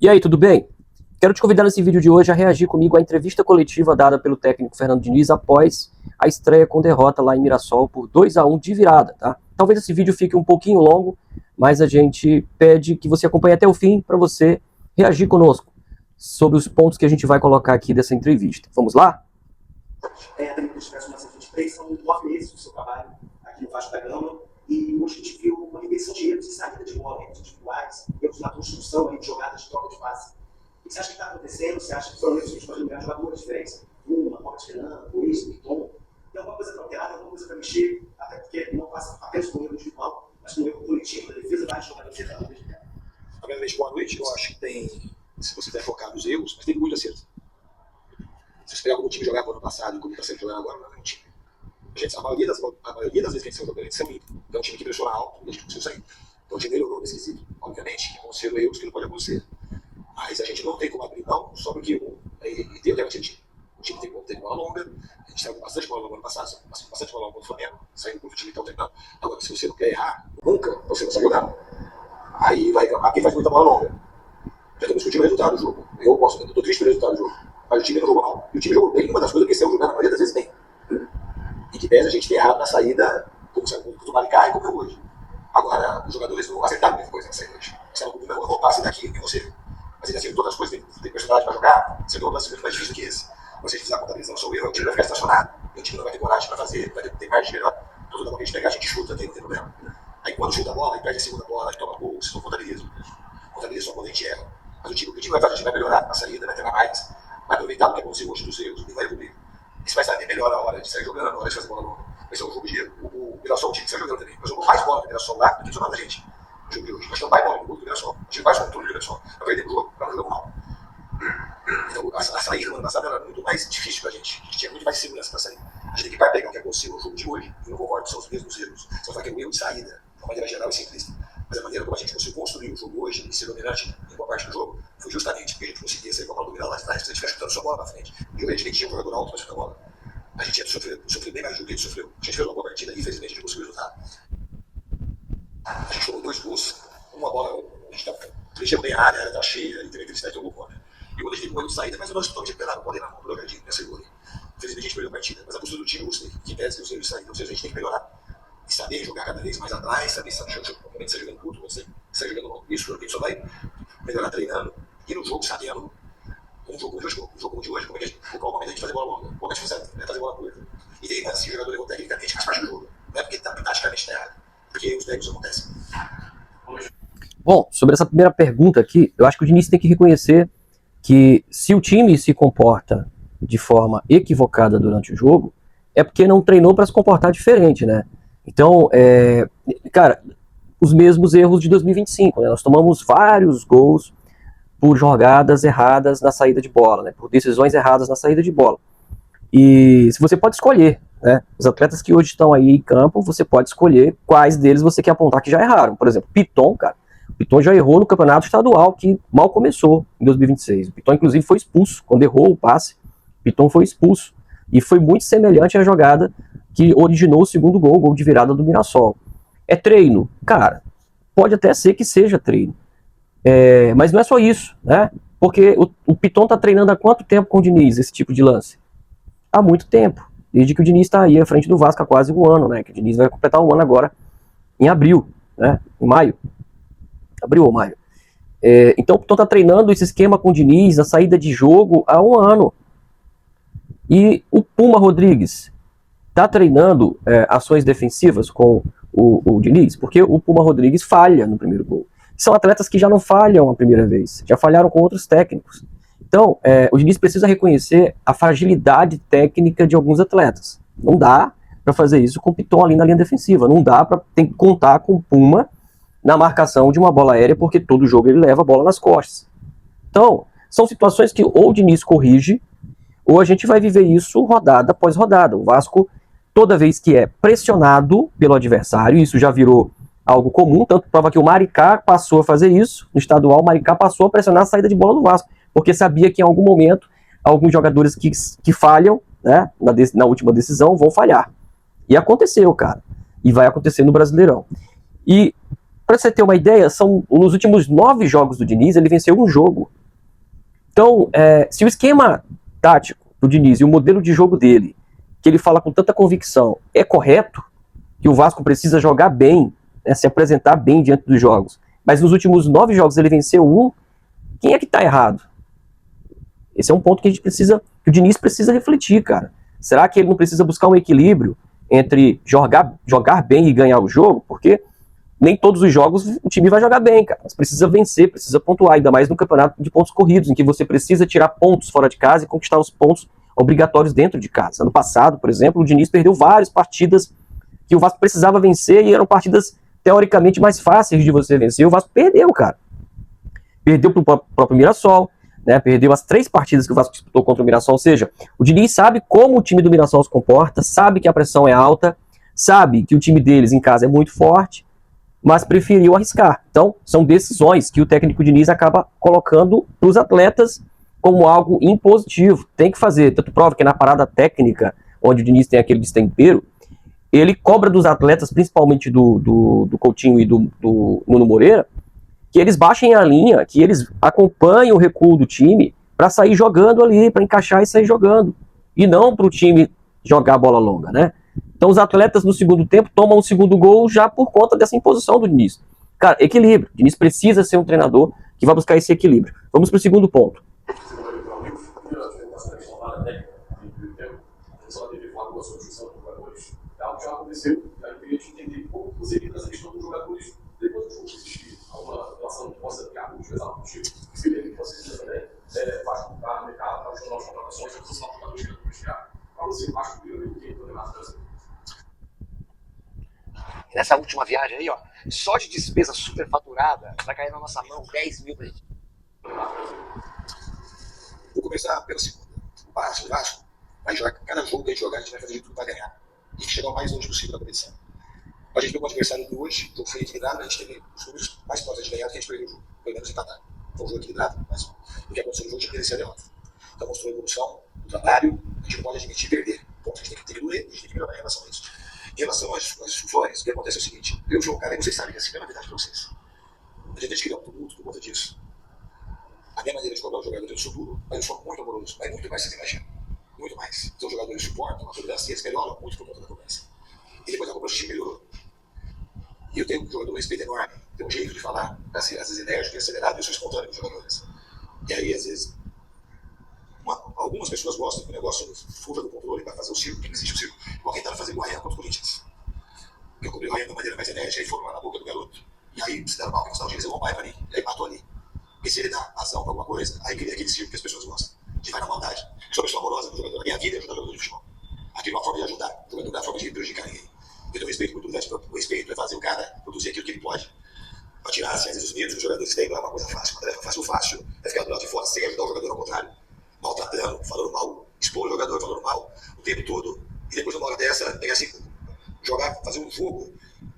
E aí, tudo bem? Quero te convidar nesse vídeo de hoje a reagir comigo à entrevista coletiva dada pelo técnico Fernando Diniz após a estreia com derrota lá em Mirassol por 2-1 de virada, tá? Talvez esse vídeo fique um pouquinho longo, mas a gente pede que você acompanhe até o fim para você reagir conosco sobre os pontos que a gente vai colocar aqui dessa entrevista. Vamos lá? Também os Expresso 1923 são 9 meses do seu trabalho aqui no Vasco da Gama, e hoje a gente viu uma repetição de erros e saída de bola, erros individuais, erros na construção de jogadas de troca de passe. O que você acha que está acontecendo? Você acha que foram erros que podem lembrar jogadores diferentes? Uma, Robert Fernando, Luiz, Piton. Tem alguma coisa para alterar, alguma coisa para mexer, até porque não passa apenas com um erro individual, mas com um erro coletivo da defesa vários jogadores errados. Primeiramente, boa noite. Eu acho que tem, se você quiser focar nos erros, mas tem muito acerto. Se você pegar como o time jogava no ano passado e como está sendo jogado agora, não é um time. A maioria das vezes que a gente saiu jogando, a gente saiu limpo. Então é um time que pressiona alto e a gente conseguiu sair. Então o time melhorou nesse quesito. Obviamente, que vão ser erros que não podem acontecer. Mas a gente não tem como abrir mão só porque tem o tema time. O time tem bola longa, a gente saiu com bastante bola longa no ano passado, bastante bola longa contra o Flamengo, saindo com o time que está treinando. Agora, se você não quer errar, nunca você não sai jogando. Aí vai reclamar quem faz muita bola longa. Já estamos discutindo o resultado do jogo. Eu estou triste pelo resultado do jogo. Mas o time não jogou mal. E o time jogou bem. Uma das coisas que eles estão jogando, a maioria das vezes, bem. E que pese a gente ter errado na saída, como o Maricá e como é hoje. Agora, os jogadores não acertaram muita coisa na saída hoje. Você não vou passe daqui e você. Mas ele acertou todas as coisas, tem personalidade para jogar. Você tem um lance muito mais difícil que esse. Você fizer a contabilização do seu erro, o time vai ficar estacionado. E o time não vai ter coragem para fazer, vai ter margem melhor. Então, toda vez que a gente pegar, a gente chuta, não tem problema. Aí quando chuta a bola, aí perde a segunda bola, aí toma gol, você não contabiliza. Contabiliza só quando a gente erra. Mas o time vai fazer, a gente vai melhorar na saída, vai ter mais. Vai aproveitar o que aconteceu hoje dos erros e vai evoluir. Isso vai saber melhor a hora de sair jogando, a hora de fazer bola longa. Vai ser um jogo de o Mirassol, o time que sai jogando também. Mas jogou mais bola do Mirassol lá do que jogando a gente. No jogo de hoje. Nós temos mais bola no jogo do Mirassol. A gente faz controle do Mirassol. Nós perdemos o jogo, nós jogamos mal. Então a saída no ano passado era muito mais difícil pra gente. A gente tinha muito mais segurança pra sair. A gente tem que pegar o que aconteceu no jogo de hoje. E não concordo que são os mesmos erros. Só que é um erro de saída, de uma maneira geral e simplista. Mas a maneira como a gente conseguiu construir o jogo hoje e ser dominante em boa parte do jogo foi justamente porque a gente conseguia sair com a bola dominada lá atrás, se a gente ficar chutando sua bola na frente. E a gente tinha um jogador alto para chutar a bola. A gente ia sofrer bem mais do que a gente sofreu. A gente fez uma boa partida e infelizmente a gente conseguiu resultado. A gente tomou 2 gols, uma bola, a gente estava bem a área estava cheia, e teve felicidade de algum contra. E quando a gente teve um erro de saída, mas nós estamos de pedaço, podem na mão, do jogadinho, nessa gol. Infelizmente a gente perdeu a partida, mas a postura do time, eu gostei, que pese que os erros de saída, ou seja, a gente tem que melhorar. E saber jogar cada vez mais atrás, saber se está jogando curto, você está jogando isso, a gente só vai melhorar treinando. E no jogo, sabendo, um jogo de hoje, como é que qual o momento de fazer bola longa, como é que você vai fazer bola curta. E tem se o jogador errou tecnicamente, faz parte do jogo. Não é porque taticamente está errado, porque os técnicos acontecem. Bom, sobre essa primeira pergunta aqui, eu acho que o Diniz tem que reconhecer que se o time se comporta de forma equivocada durante o jogo, é porque não treinou para se comportar diferente, né? Então, cara, os mesmos erros de 2025, né? Nós tomamos vários gols por jogadas erradas na saída de bola, né? Por decisões erradas na saída de bola. E se você pode escolher, né? Os atletas que hoje estão aí em campo, você pode escolher quais deles você quer apontar que já erraram. Por exemplo, Piton, cara. O Piton já errou no campeonato estadual, que mal começou em 2026. O Piton, inclusive, foi expulso. Quando errou o passe, o Piton foi expulso. E foi muito semelhante à jogada que originou o segundo gol, o gol de virada do Mirassol. É treino? Cara, pode até ser que seja treino. Mas não é só isso, né? Porque o Piton tá treinando há quanto tempo com o Diniz, esse tipo de lance? Há muito tempo. Desde que o Diniz está aí à frente do Vasco há quase um ano, né? Que o Diniz vai completar um ano agora, em abril, né? Em maio. Abril ou maio. Então o Piton tá treinando esse esquema com o Diniz, a saída de jogo, há um ano. E o Puma Rodrigues está treinando ações defensivas com o Diniz, porque o Puma Rodrigues falha no primeiro gol. São atletas que já não falham a primeira vez, já falharam com outros técnicos. Então, o Diniz precisa reconhecer a fragilidade técnica de alguns atletas. Não dá para fazer isso com o Piton ali na linha defensiva, não dá para ter que contar com o Puma na marcação de uma bola aérea, porque todo jogo ele leva a bola nas costas. Então, são situações que ou o Diniz corrige, ou a gente vai viver isso rodada após rodada. O Vasco, toda vez que é pressionado pelo adversário, isso já virou algo comum, tanto prova que o Maricá passou a fazer isso, no estadual o Maricá passou a pressionar a saída de bola do Vasco, porque sabia que em algum momento, alguns jogadores que falham, né, na última decisão, vão falhar. E aconteceu, cara. E vai acontecer no Brasileirão. E para você ter uma ideia, nos últimos 9 jogos do Diniz, ele venceu um jogo. Então, se o esquema tático do Diniz e o modelo de jogo dele, que ele fala com tanta convicção, é correto, que o Vasco precisa jogar bem, né, se apresentar bem diante dos jogos, mas nos últimos 9 jogos ele venceu um, quem é que tá errado? Esse é um ponto que que o Diniz precisa refletir, cara. Será que ele não precisa buscar um equilíbrio entre jogar bem e ganhar o jogo? Porque nem todos os jogos o time vai jogar bem, cara. Mas precisa vencer, precisa pontuar, ainda mais no campeonato de pontos corridos, em que você precisa tirar pontos fora de casa e conquistar os pontos obrigatórios dentro de casa. Ano passado, por exemplo, o Diniz perdeu várias partidas que o Vasco precisava vencer e eram partidas teoricamente mais fáceis de você vencer. O Vasco perdeu, cara. Perdeu pro próprio Mirassol, né? Perdeu as 3 partidas que o Vasco disputou contra o Mirassol. Ou seja, o Diniz sabe como o time do Mirassol se comporta, sabe que a pressão é alta, sabe que o time deles em casa é muito forte, mas preferiu arriscar. Então, são decisões que o técnico Diniz acaba colocando para os atletas como algo impositivo. Tem que fazer. Tanto prova que na parada técnica, onde o Diniz tem aquele destempero, ele cobra dos atletas, principalmente do Coutinho e do Nuno Moreira, que eles baixem a linha, que eles acompanhem o recuo do time para sair jogando ali, para encaixar e sair jogando. E não para o time jogar a bola longa, né? Então os atletas no segundo tempo tomam o segundo gol já por conta dessa imposição do Diniz. Cara, equilíbrio. O Diniz precisa ser um treinador que vai buscar esse equilíbrio. Vamos para o segundo ponto. Já aconteceu, eu queria te entender como você vê essa questão dos jogadores depois do jogo existir alguma relação que possa ficar muito pesada contigo. Se bem que vocês também vai comprar no mercado, para ajudar as contratações, para você não jogadores que não chegar. Para você, acho que o que problemático trazer. Nessa última viagem aí, ó, só de despesa superfaturada, vai cair na nossa mão 10 mil pra gente. Vou começar pela segunda. O Vasco vai jogar, cada jogo que a gente jogar, a gente vai fazer de tudo para ganhar. E chegar o mais longe possível na competição. A gente viu o adversário de hoje, o jogo foi equilibrado, a gente teve os números mais próximos de ganhar do que a gente perdeu o jogo. Pelo menos empatar. Foi um jogo equilibrado, mas o que aconteceu no jogo tinha que merecer a derrota. Então mostrou a evolução do trabalho, a gente não pode admitir perder. Ponto, a gente tem que doer, a gente tem que melhorar em relação a isso. Em relação às flores, o que acontece é o seguinte: eu jogo, cara, e vocês sabem que assim é uma verdade para vocês. A gente tem que criar um tumulto por conta disso. A minha maneira de cobrar o jogador, eu sou duro, mas eu sou muito amoroso, mas muito mais que vocês imaginam. Muito mais. Então os jogadores suportam a cobrança e eles melhoram muito por conta da cobrança. E depois a cobrança do time melhorou. E eu tenho um jogador um respeito enorme, tem um jeito de falar, às vezes enérgico e acelerado, eu sou espontâneo com os jogadores. E aí, às vezes, algumas pessoas gostam que o negócio fuja do controle para fazer o circo, que não existe o circo. Igual quem estava fazendo o Ryan contra o Corinthians. Eu cobri o Ryan de uma maneira mais enérgica e foram lá na boca do garoto. E aí, se deram mal, que não eles vão para ali. E aí matou ali. E se ele dá ação para alguma coisa, aí cria aquele circo que as pessoas gostam. Que vai na maldade. Eu sou uma pessoa amorosa do jogador. A minha vida é ajudar jogador de futebol. Aqui é uma forma de ajudar. O jogador não é uma forma de prejudicar ninguém. Eu tenho respeito por tudo, o respeito é fazer o cara produzir aquilo que ele pode. Para tirar, assim, às vezes, os medos dos jogadores têm, não é uma coisa fácil. Uma tarefa fácil é ficar do lado de fora sem ajudar o jogador, ao contrário. Maltratando, falando mal, expor o jogador, falando mal o tempo todo. E depois, numa hora dessa, pegar assim, jogar, fazer um jogo,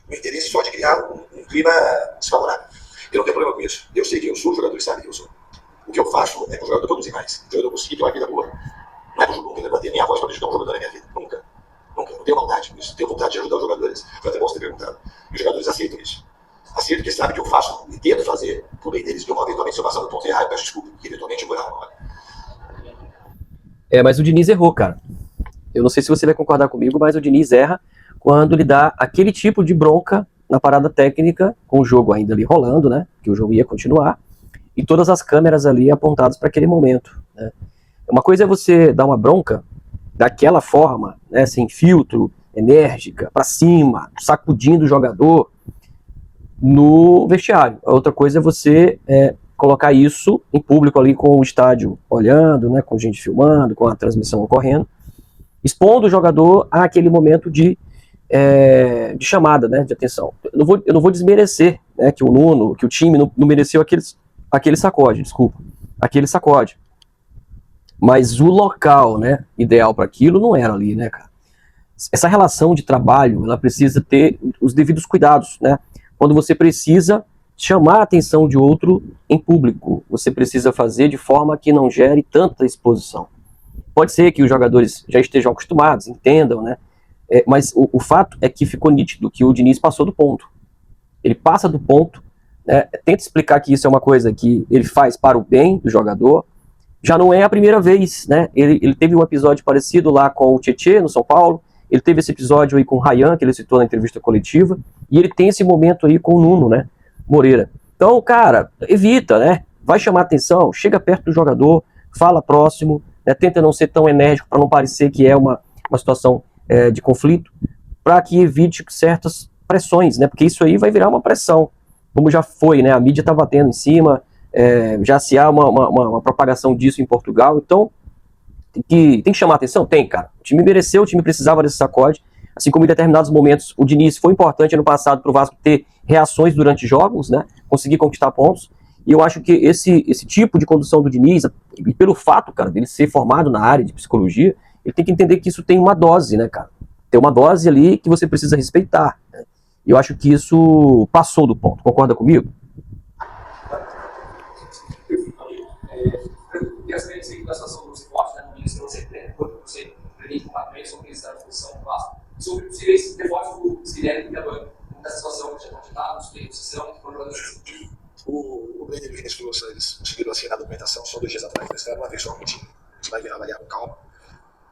com interesse só de criar um clima desfavorável. Eu não tenho problema com isso. Eu sei que eu sou, o jogador sabe que eu sou. O que eu faço é que o jogador produzir mais. O jogador conseguir ter uma vida boa. Não é que o jogo nunca bater minha voz para prejudicar um jogador na minha vida. Nunca. Nunca. Não tenho maldade com isso. Tenho vontade de ajudar os jogadores. Foi até bom você ter perguntado. E os jogadores aceitam isso. Aceitam que sabem que eu faço e tento fazer por bem deles. Que eu, eventualmente, se eu passar no ponto errado, eu peço desculpa. Que eventualmente eu vou errar uma hora. Mas o Diniz errou, cara. Eu não sei se você vai concordar comigo, mas o Diniz erra quando ele dá aquele tipo de bronca na parada técnica, com o jogo ainda ali rolando, né? Que o jogo ia continuar. E todas as câmeras ali apontadas para aquele momento, né? Uma coisa é você dar uma bronca daquela forma, né, sem filtro, enérgica, para cima, sacudindo o jogador no vestiário. A outra coisa é você colocar isso em público ali com o estádio olhando, né, com gente filmando, com a transmissão ocorrendo, expondo o jogador àquele momento de chamada, né, de atenção. Eu não vou desmerecer, né, que o Nuno, que o time não mereceu aquele sacode, aquele sacode. Mas o local, né, ideal para aquilo não era ali, né, cara? Essa relação de trabalho, ela precisa ter os devidos cuidados, né? Quando você precisa chamar a atenção de outro em público, você precisa fazer de forma que não gere tanta exposição. Pode ser que os jogadores já estejam acostumados, entendam, né? Mas o fato é que ficou nítido que o Diniz passou do ponto. ele passa do ponto, né, tenta explicar que isso é uma coisa que ele faz para o bem do jogador. Já não é a primeira vez, né? Ele teve um episódio parecido lá com o Tietê, no São Paulo, ele teve esse episódio aí com o Ryan, que ele citou na entrevista coletiva, e ele tem esse momento aí com o Nuno, né, Moreira. Então, cara, evita, né? Vai chamar atenção, chega perto do jogador, fala próximo, né, tenta não ser tão enérgico para não parecer que é uma situação de conflito, para que evite certas pressões, né? Porque isso aí vai virar uma pressão, como já foi, né? A mídia está batendo em cima, já se há uma propagação disso em Portugal, então tem que chamar atenção? Tem, cara. O time mereceu, o time precisava desse sacode, assim como em determinados momentos o Diniz foi importante ano passado para o Vasco ter reações durante jogos, né? Conseguir conquistar pontos, e eu acho que esse tipo de condução do Diniz, e pelo fato, cara, dele ser formado na área de psicologia, ele tem que entender que isso tem uma dose, né, cara? Tem uma dose ali que você precisa respeitar, né? E eu acho que isso passou do ponto. Concorda comigo? E essa da situação do esporte, né, no ministro, você prevê completamente sobre essa discussão do Vasco, sobre possíveis reforços do Spinelli e da banca, dessa situação que já estão citados, tem posição, que foram jogadores. O Brenner e o Vinícius Souza, eles conseguiram assinar a documentação só 2 dias atrás, eles fizeram uma vez só com o time. A gente vai avaliar com calma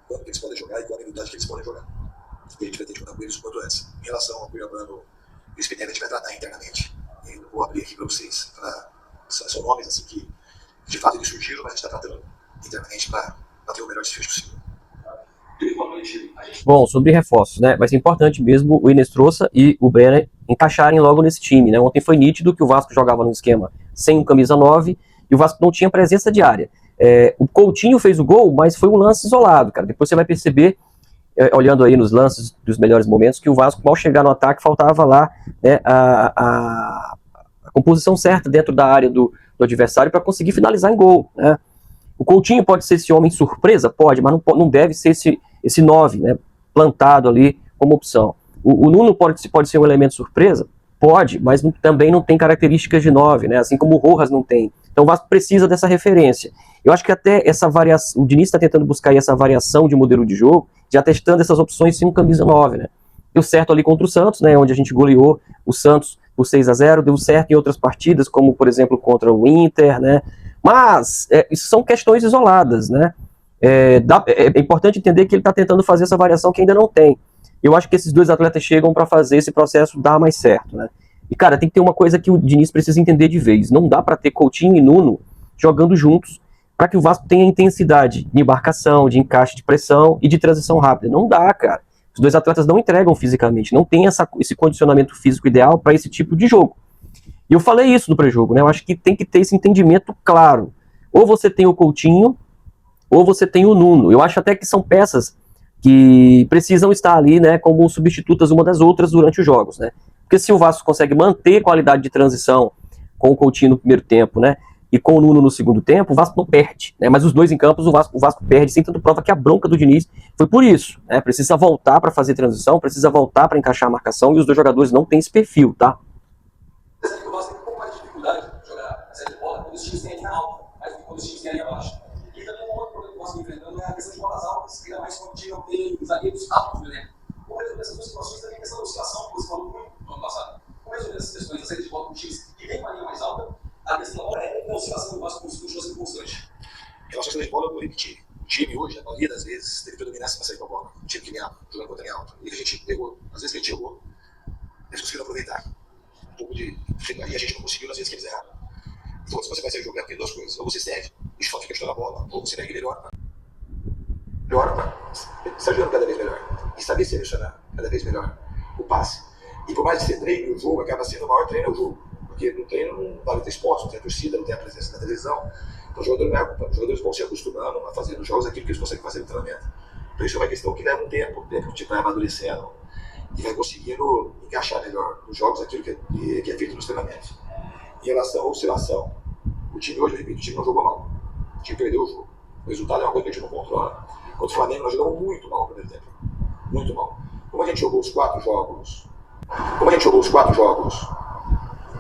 quando que eles podem jogar e qual a habilidade que eles podem jogar. E a gente vai ter que contar com eles o quanto antes. Em relação ao Cuiabano e o Spinelli, a gente vai tratar internamente. E eu vou abrir aqui para vocês. São nomes assim que de fato eles surgiram, mas a gente está tratando internamente para ter o melhor desfecho possível. Bom, sobre reforços, né? Vai ser importante mesmo o Inestrosa e o Brenner encaixarem logo nesse time, né? Ontem foi nítido que o Vasco jogava no esquema sem um camisa 9 e o Vasco não tinha presença de área. O Coutinho fez o gol, mas foi um lance isolado, cara. Depois você vai perceber, olhando aí nos lances dos melhores momentos, que o Vasco, ao chegar no ataque, faltava lá, né, a composição certa dentro da área do adversário para conseguir finalizar em gol, né? O Coutinho pode ser esse homem surpresa? Pode, mas não deve ser esse 9, né, plantado ali como opção. O Nuno pode ser um elemento surpresa? Pode, mas também não tem características de 9, né, assim como o Rojas não tem. Então o Vasco precisa dessa referência. Eu acho que até essa variação, o Diniz está tentando buscar aí essa variação de modelo de jogo, já testando essas opções sem um camisa 9, né. Deu certo ali contra o Santos, né, onde a gente goleou o Santos por 6-0, deu certo em outras partidas, como por exemplo contra o Inter, né. Mas isso são questões isoladas, né? É importante entender que ele está tentando fazer essa variação que ainda não tem. Eu acho que esses dois atletas chegam para fazer esse processo dar mais certo, né? E, cara, tem que ter uma coisa que o Diniz precisa entender de vez. Não dá para ter Coutinho e Nuno jogando juntos para que o Vasco tenha intensidade de embarcação, de encaixe de pressão e de transição rápida. Não dá, cara. Os dois atletas não entregam fisicamente, não tem esse condicionamento físico ideal para esse tipo de jogo. E eu falei isso no pré-jogo, né? Eu acho que tem que ter esse entendimento claro. Ou você tem o Coutinho, ou você tem o Nuno. Eu acho até que são peças que precisam estar ali, né, como substitutas uma das outras durante os jogos, né? Porque se o Vasco consegue manter qualidade de transição com o Coutinho no primeiro tempo, né, e com o Nuno no segundo tempo, o Vasco não perde, né? Mas os dois em campos o Vasco perde, sem tanto prova que a bronca do Diniz foi por isso, né? Precisa voltar para fazer transição, precisa voltar para encaixar a marcação, e os dois jogadores não têm esse perfil, tá? O Vasco tem um pouco mais de dificuldade de jogar a série de bola quando os times têm a linha alta, mais do que quando os times têm a linha baixa. E também um outro problema que o Vasco está enfrentando é a questão de bolas altas, ainda mais quando o time não tem zagueiros altos no elenco. Como resolver essas duas situações também a questão da oscilação, que você falou muito no ano passado. Como resolver essas questões da série de bola com times que vem com a linha mais alta, a questão agora é que a oscilação do Vasco continua sendo constante. Em relação à série de bola, eu vou repetir. O time hoje, a maioria das vezes, teve predominância na série de bola. O time que vinha jogando contra a linha alta. E a gente pegou, às vezes que a gente jogou, eles conseguiram aproveitar. Um pouco de. E a gente não conseguiu nas vezes que eles erraram. Então, se você vai ser jogar, tem duas coisas. Ou você serve e só fica chutando a bola, ou você pega e melhora. Está jogando cada vez melhor. E saber selecionar cada vez melhor o passe. E por mais que você treine, o jogo acaba sendo o maior treino do jogo. Porque no treino não vale ter esporte, não tem a torcida, não tem a presença da televisão. Então, os jogadores vão se acostumando a fazer nos jogos aquilo que eles conseguem fazer no treinamento. Então, isso é uma questão que leva um tempo. O tempo que vai amadurecendo e vai conseguindo encaixar melhor nos jogos aquilo que é feito nos treinamentos. Em relação à oscilação, o time hoje, eu repito, o time não jogou mal. O time perdeu o jogo. O resultado é uma coisa que a gente não controla. Contra o Flamengo, nós jogamos muito mal no primeiro tempo. Muito mal. Como a gente jogou os 4 jogos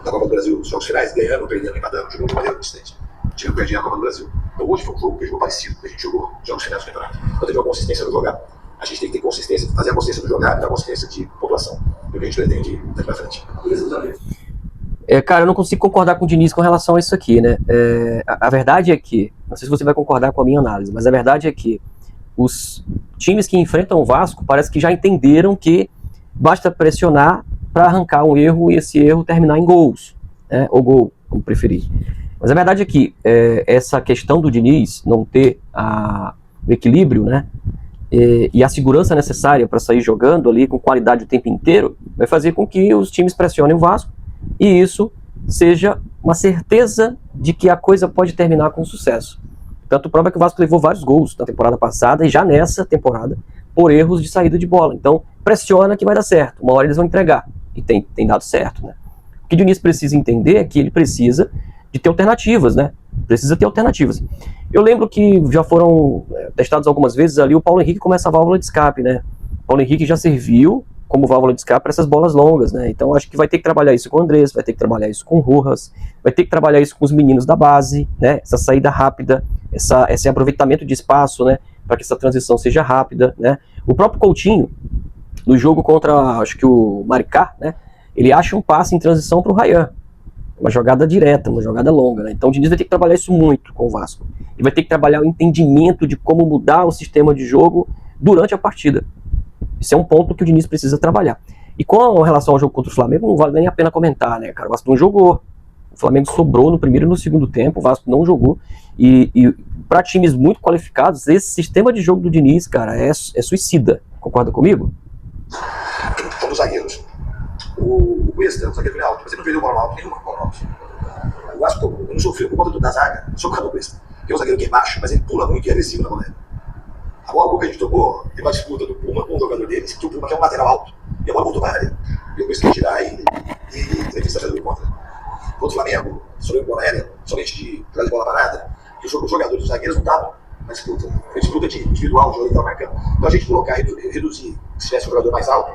da Copa do Brasil, os jogos finais, ganhando, perdendo, empatando, jogando de maneira consistente. O time perdia a Copa do Brasil. Então hoje foi um jogo que jogou parecido com o que a gente jogou nos jogos finais do campeonato. Então teve uma consistência no jogar. A gente tem que ter consistência, fazer a consistência do jogar e a consistência de pontuação. Do que a gente pretende daqui pra frente. Cara, eu não consigo concordar com o Diniz com relação a isso aqui, né? A verdade é que, não sei se você vai concordar com a minha análise, mas a verdade é que os times que enfrentam o Vasco parece que já entenderam que basta pressionar para arrancar um erro e esse erro terminar em gols, né? Ou gol, como preferir. Mas a verdade é que essa questão do Diniz não ter o equilíbrio, né? E a segurança necessária para sair jogando ali com qualidade o tempo inteiro vai fazer com que os times pressionem o Vasco e isso seja uma certeza de que a coisa pode terminar com sucesso. Tanto prova que o Vasco levou vários gols na temporada passada e já nessa temporada por erros de saída de bola. Então pressiona que vai dar certo, uma hora eles vão entregar e tem dado certo, né? O que o Diniz precisa entender é que ele precisa de ter alternativas, né? Precisa ter alternativas. Eu lembro que já foram testados algumas vezes ali o Paulo Henrique como essa válvula de escape, né? O Paulo Henrique já serviu como válvula de escape para essas bolas longas, né? Então acho que vai ter que trabalhar isso com o Andrés, vai ter que trabalhar isso com o Rojas, vai ter que trabalhar isso com os meninos da base, né? Essa saída rápida, esse aproveitamento de espaço, né? Para que essa transição seja rápida, né? O próprio Coutinho, no jogo contra, acho que o Maricá, né? Ele acha um passe em transição para o Ryan. Uma jogada direta, uma jogada longa, né? Então o Diniz vai ter que trabalhar isso muito com o Vasco. Ele vai ter que trabalhar o entendimento de como mudar o sistema de jogo durante a partida. Isso é um ponto que o Diniz precisa trabalhar. E com relação ao jogo contra o Flamengo, não vale nem a pena comentar, né, cara? O Vasco não jogou. O Flamengo sobrou no primeiro e no segundo tempo, o Vasco não jogou. E para times muito qualificados, esse sistema de jogo do Diniz, cara, é suicida. Concorda comigo? São os zagueiros. O Cuesta é um zagueiro alto, mas ele não perdeu bola alto, nenhuma bola alto. Eu acho que eu não sofri por conta da zaga, só por causa do Cuesta. Que é um zagueiro que é baixo, mas ele pula muito e é agressivo na bola. A bola que a gente tomou, teve uma disputa do Puma com um jogador deles, que o Puma que é um lateral alto, e a bola voltou para a área. E eu consegui tirar e ele fez a do contra. Contra o Flamengo, sobre a bola aérea, somente de jogar de bola parada, e os jogadores, os zagueiros não estavam na disputa. Foi disputa de individual, o jogador estava marcando. Então a gente colocar, reduzir, se tivesse um jogador mais alto,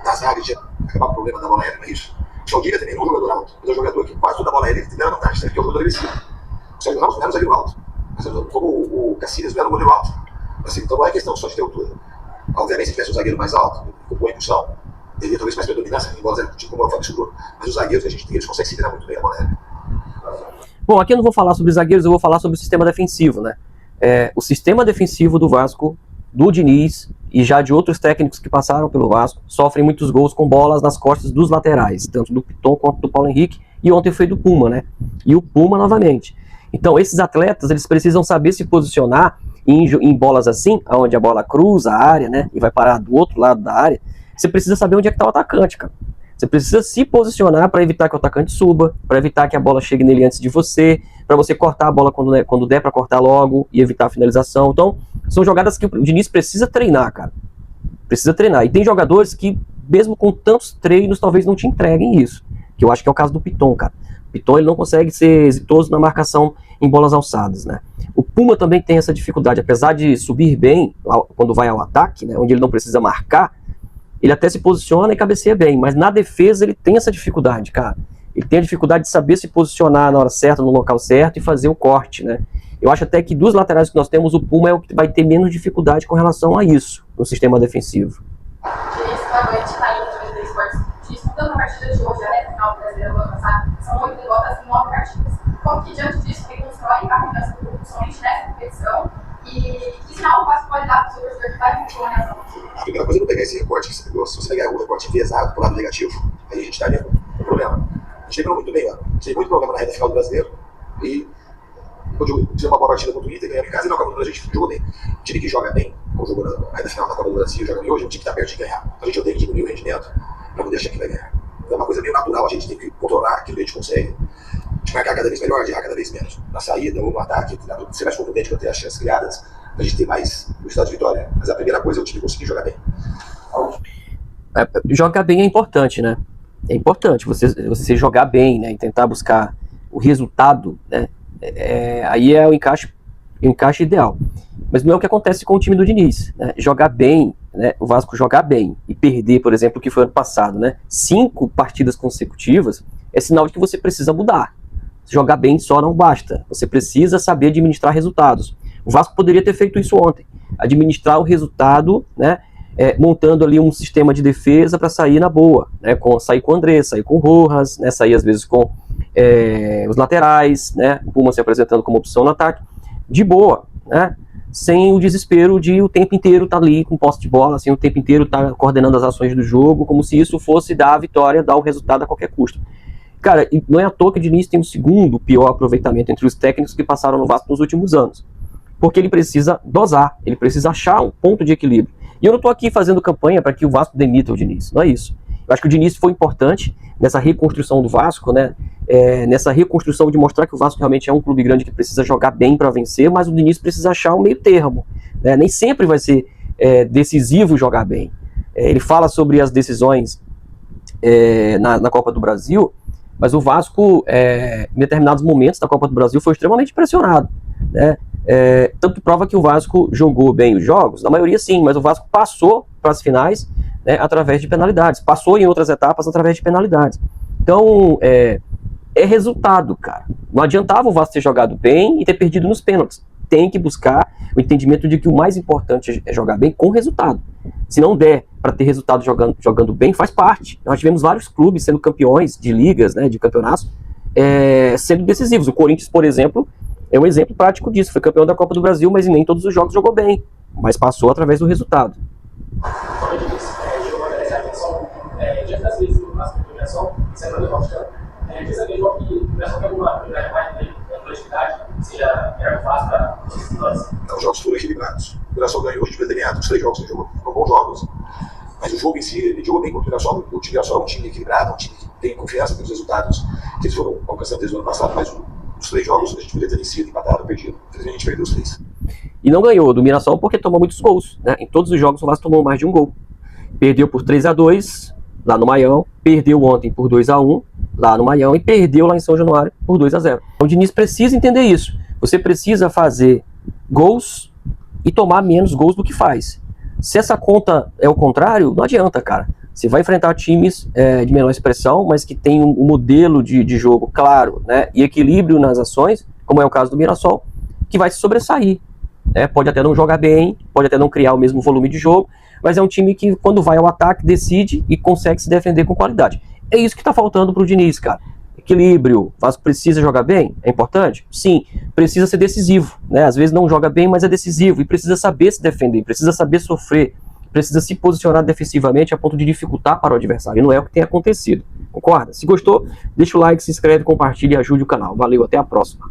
na zaga, tinha acabar com o problema da bola aérea, não é isso? O Chaldiga também não é um jogador alto, mas é um jogador que quase toda a bola aérea ele tem vantagem, porque é um jogador agressivo. O Sérgio Ramos não era um zagueiro alto, mas como o Cacilhas não era um goleiro alto. Assim, então não é questão só de ter altura. Obviamente, se tivesse um zagueiro mais alto, com boa impulsão, teria talvez mais predominância, embora tipo como eu falei, mas os zagueiros que a gente tem, eles conseguem se virar muito bem a bola aérea. Bom, aqui eu não vou falar sobre zagueiros, eu vou falar sobre o sistema defensivo, né? O sistema defensivo do Vasco, do Diniz e já de outros técnicos que passaram pelo Vasco, sofrem muitos gols com bolas nas costas dos laterais, tanto do Piton quanto do Paulo Henrique, e ontem foi do Puma, né? E o Puma novamente. Então, esses atletas, eles precisam saber se posicionar em bolas assim, onde a bola cruza a área, né? E vai parar do outro lado da área. Você precisa saber onde é que está o atacante, cara. Você precisa se posicionar para evitar que o atacante suba, para evitar que a bola chegue nele antes de você, para você cortar a bola quando der para cortar logo e evitar a finalização. Então, são jogadas que o Diniz precisa treinar, cara. Precisa treinar. E tem jogadores que, mesmo com tantos treinos, talvez não te entreguem isso. Que eu acho que é o caso do Piton, cara. O Piton, ele não consegue ser exitoso na marcação em bolas alçadas, né? O Puma também tem essa dificuldade, apesar de subir bem quando vai ao ataque, né, onde ele não precisa marcar, ele até se posiciona e cabeceia bem, mas na defesa ele tem essa dificuldade, cara. Ele tem a dificuldade de saber se posicionar na hora certa, no local certo e fazer o corte, né? Eu acho até que dos laterais que nós temos, o Puma é o que vai ter menos dificuldade com relação a isso, no sistema defensivo. Disputando a partida de hoje, até o final do Brasileiro do ano passado, são 8 derrotas em 9 partidas. Como que diante disso reconstrói a confiança do grupo somente nessa competição e que sinal o Vasco pode dar para o seu torcedor que vai vir com a relação? A primeira coisa é não pegar esse recorte que você pegou. Se você pegar o recorte enviesado pro lado negativo, aí a gente estaria com problema. A gente lembrou muito bem, ó. A gente teve muito problema na reta final do Brasileiro e quando tivemos uma boa partida contra o Inter, ganhamos em casa e na Copa do Brasil a gente jogou bem. O time que joga bem, como jogou na reta final da Copa do Brasil e joga bem hoje, é um time que está perto de ganhar. Então a gente tem que diminuir o rendimento para poder achar que vai ganhar. Então é uma coisa meio natural, a gente tem que controlar aquilo que a gente consegue. De marcar cada vez melhor, de errar cada vez menos. Na saída ou no ataque, ser mais contundente para ter as chances criadas, para a gente ter mais velocidade de vitória. Mas a primeira coisa é o time conseguir jogar bem. Jogar bem é importante, né? É importante você jogar bem, né? E tentar buscar o resultado, né? Aí é o encaixe ideal. Mas não é o que acontece com o time do Diniz, né? Jogar bem, né? O Vasco jogar bem e perder, por exemplo, o que foi ano passado, né? 5 partidas consecutivas é sinal de que você precisa mudar. Jogar bem só não basta. Você precisa saber administrar resultados. O Vasco poderia ter feito isso ontem. Administrar o resultado, né? montando ali um sistema de defesa para sair na boa, né? Sair com o André, sair com o Rojas, né? Sair às vezes com os laterais, né? O Puma se apresentando como opção no ataque, de boa, né? Sem o desespero de o tempo inteiro estar ali com posse de bola, assim, o tempo inteiro estar coordenando as ações do jogo, como se isso fosse dar a vitória, dar o resultado a qualquer custo. Cara, não é à toa que o Diniz tem o segundo pior aproveitamento entre os técnicos que passaram no Vasco nos últimos anos. Porque ele precisa dosar, ele precisa achar um ponto de equilíbrio. E eu não estou aqui fazendo campanha para que o Vasco demita o Diniz, não é isso. Eu acho que o Diniz foi importante nessa reconstrução do Vasco, né? Nessa reconstrução de mostrar que o Vasco realmente é um clube grande que precisa jogar bem para vencer, mas o Diniz precisa achar um meio termo, né? Nem sempre vai ser decisivo jogar bem. Ele fala sobre as decisões na Copa do Brasil, mas o Vasco, em determinados momentos da Copa do Brasil, foi extremamente pressionado, né? Tanto prova que o Vasco jogou bem os jogos, na maioria sim, mas o Vasco passou para as finais, né, através de penalidades, passou em outras etapas através de penalidades. Então, é resultado, cara. Não adiantava o Vasco ter jogado bem e ter perdido nos pênaltis. Tem que buscar o entendimento de que o mais importante é jogar bem com resultado. Se não der para ter resultado jogando bem, faz parte. Nós tivemos vários clubes sendo campeões de ligas, né, de campeonatos, sendo decisivos. O Corinthians, por exemplo, é um exemplo prático disso. Foi campeão da Copa do Brasil, mas em nem todos os jogos jogou bem, mas passou através do resultado. Como eu disse, jogou essa atenção diante das vezes do Vasco de premiação, isso é para levar o chão. Diz aquele jogo que o Vasco tem alguma prioridade mais de coletividade, seja era fácil para nós. Os jogos foram equilibrados. O Mirassol ganhou, a gente devia ter ganhado. Os 3 jogos que jogou, foram bons jogos. Mas o jogo em si, ele jogou bem contra o Mirassol. O Mirassol é um time equilibrado, um time que tem confiança pelos resultados que eles foram alcançando desde o ano passado, mas os 3 jogos a gente poderia ter vencido, empatado, perdido. Infelizmente a gente perdeu os 3. E não ganhou do Mirassol porque tomou muitos gols, né? Em todos os jogos o Vasco tomou mais de um gol. Perdeu por 3-2 lá no Maião, perdeu ontem por 2-1 lá no Maião e perdeu lá em São Januário por 2-0. Então o Diniz precisa entender isso. Você precisa fazer gols e tomar menos gols do que faz. Se essa conta é o contrário, não adianta, cara. Você vai enfrentar times de menor expressão, mas que tem um modelo de jogo claro, né, e equilíbrio nas ações, como é o caso do Mirassol, que vai se sobressair. Pode até não jogar bem, pode até não criar o mesmo volume de jogo, mas é um time que, quando vai ao ataque, decide e consegue se defender com qualidade. É isso que está faltando para o Diniz, cara. Equilíbrio. O Vasco precisa jogar bem? É importante? Sim. Precisa ser decisivo, né? Às vezes não joga bem, mas é decisivo. E precisa saber se defender, precisa saber sofrer, precisa se posicionar defensivamente a ponto de dificultar para o adversário. E não é o que tem acontecido. Concorda? Se gostou, deixa o like, se inscreve, compartilha e ajude o canal. Valeu, até a próxima.